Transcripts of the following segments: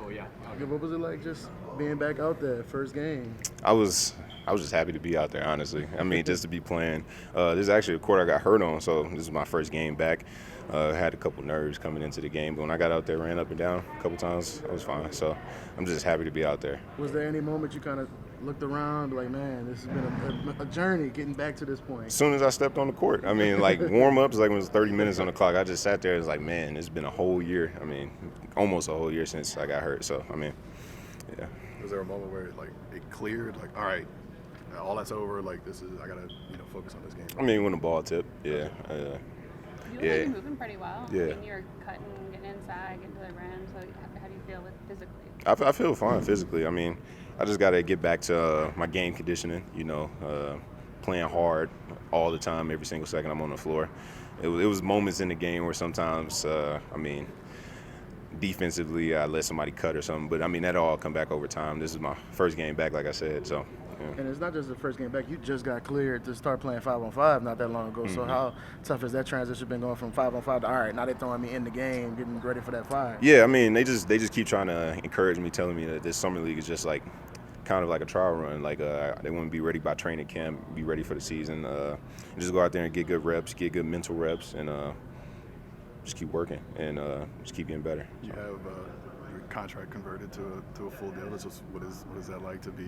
yeah. Yeah, what was it like just being back out there, first game? I was just happy to be out there, honestly. I mean, just to be playing. This is actually a court I got hurt on, so this is my first game back. Had a couple nerves coming into the game, but when I got out there, ran up and down a couple times, I was fine. So I'm just happy to be out there. Was there any moment you kind of looked around like, man, this has been a journey getting back to this point? As soon as I stepped on the court, I mean, like warm-ups, like when it was 30 minutes on the clock, I just sat there and was like, man, it's been a whole year. I mean, almost a whole year since I got hurt. So, I mean, yeah. Was there a moment where like it cleared, like, all right, all that's over, like I gotta focus on this game? I mean, when the ball tipped, yeah. You were moving pretty well. Yeah. I mean, you were cutting, getting inside, getting to the rim. So how do you feel physically? I feel fine physically. I mean, I just got to get back to my game conditioning, playing hard all the time, every single second I'm on the floor. It was moments in the game where sometimes, defensively I let somebody cut or something. But, I mean, that'll all come back over time. This is my first game back, like I said, so. Yeah. And it's not just the first game back. You just got cleared to start playing 5-on-5 not that long ago. Mm-hmm. So how tough has that transition been going from 5-on-5 to, all right, now they're throwing me in the game, getting ready for that 5? Yeah, I mean, they just keep trying to encourage me, telling me that this summer league is just like kind of like a trial run. Like they want to be ready by training camp, be ready for the season. Just go out there and get good reps, get good mental reps, and just keep working and just keep getting better. You have your contract converted to a full deal. What is that like to be?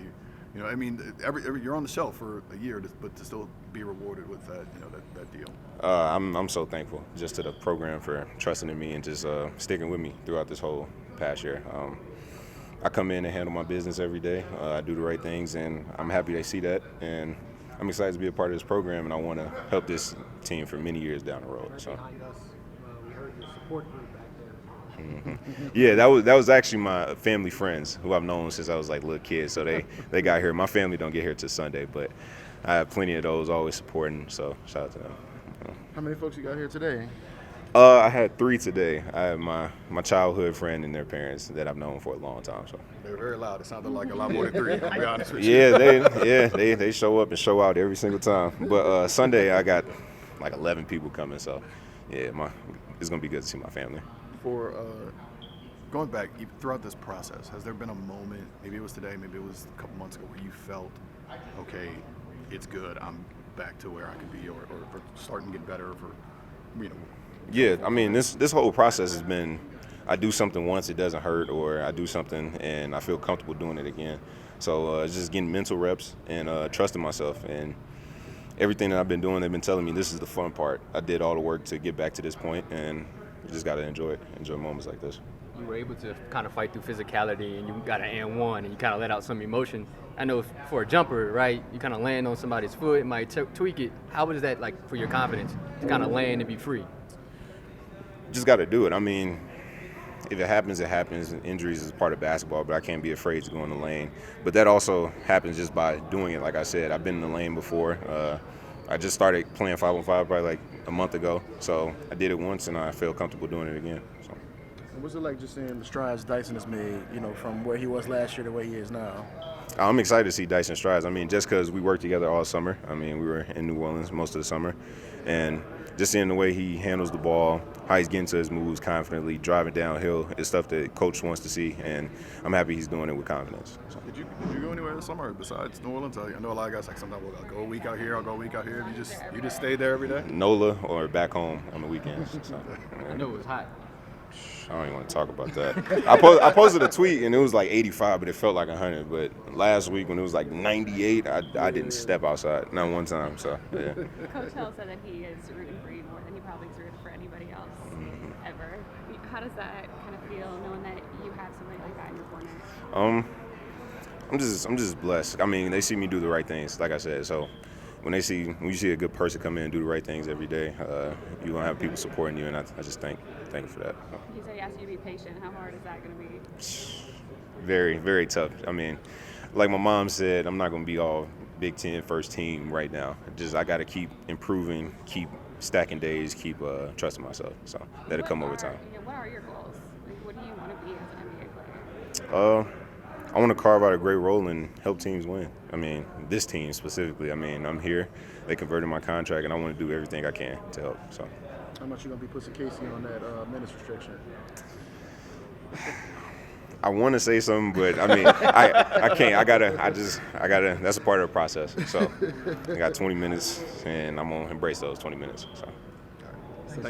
I mean, every you're on the shelf for a year, but to still be rewarded with that, that deal. I'm so thankful just to the program for trusting in me and just sticking with me throughout this whole past year. I come in and handle my business every day. I do the right things, and I'm happy they see that. And I'm excited to be a part of this program, and I want to help this team for many years down the road. So. We heard your support group back there. Mm-hmm. Yeah, that was actually my family friends who I've known since I was like little kids. So they got here. My family don't get here till Sunday, but I have plenty of those always supporting. So shout out to them. How many folks you got here today? I had 3 today. I had my childhood friend and their parents that I've known for a long time. So they're very loud. It sounded like a lot more than 3. I'll be honest with you. Yeah, they show up and show out every single time. But Sunday I got like 11 people coming. So yeah, it's gonna be good to see my family. For going back throughout this process, has there been a moment, maybe it was today, maybe it was a couple months ago, where you felt, okay, it's good, I'm back to where I could be, or starting to get better, Yeah, I mean, this whole process has been, I do something once, it doesn't hurt, or I do something and I feel comfortable doing it again. So it's just getting mental reps and trusting myself. And everything that I've been doing, they've been telling me this is the fun part. I did all the work to get back to this point, and you just got to enjoy moments like this. You were able to kind of fight through physicality, and you got an and one, and you kind of let out some emotion. I know for a jumper, right, you kind of land on somebody's foot, it might tweak it. How was that like for your confidence to kind of land and be free? Just got to do it. I mean, if it happens, it happens. Injuries is part of basketball, but I can't be afraid to go in the lane. But that also happens just by doing it. Like I said, I've been in the lane before. I just started playing 5-on-5 probably like a month ago. So I did it once, and I feel comfortable doing it again. So. What's it like just seeing the strides Dyson has made, from where he was last year to where he is now? I'm excited to see Dyson strides. I mean, just because we worked together all summer. I mean, we were in New Orleans most of the summer. And just seeing the way he handles the ball, how he's getting to his moves confidently, driving downhill is stuff that Coach wants to see, and I'm happy he's doing it with confidence. So. Did you go anywhere this summer besides New Orleans? I know a lot of guys like sometimes I'll go a week out here, I'll go a week out here. You just stay there every day? NOLA or back home on the weekends. So, I know it was hot. I don't even want to talk about that. I posted a tweet and it was like 85, but it felt like 100. But last week when it was like 98, I didn't step outside, not one time. So yeah. Coach Hill said that he is rooting for you more than he probably is rooting for anybody else ever. How does that kind of feel, knowing that you have somebody like that in your corner? I'm just blessed. I mean, they see me do the right things, like I said. So when you see a good person come in and do the right things every day, you're gonna have people supporting you, and I just thank you for that. He said he asked you to be patient. How hard is that going to be? Very, very tough. I mean, like my mom said, I'm not going to be all Big Ten first team right now. I got to keep improving, keep stacking days, keep trusting myself. So that'll come over time. What are your goals? Like, what do you want to be as an NBA player? I want to carve out a great role and help teams win. I mean, this team specifically. I mean, I'm here. They converted my contract, and I want to do everything I can to help. So. How much you gonna be pushing Casey on that minutes restriction? I want to say something, but I mean, I can't. I gotta. That's a part of the process. So I got 20 minutes, and I'm gonna embrace those 20 minutes. So.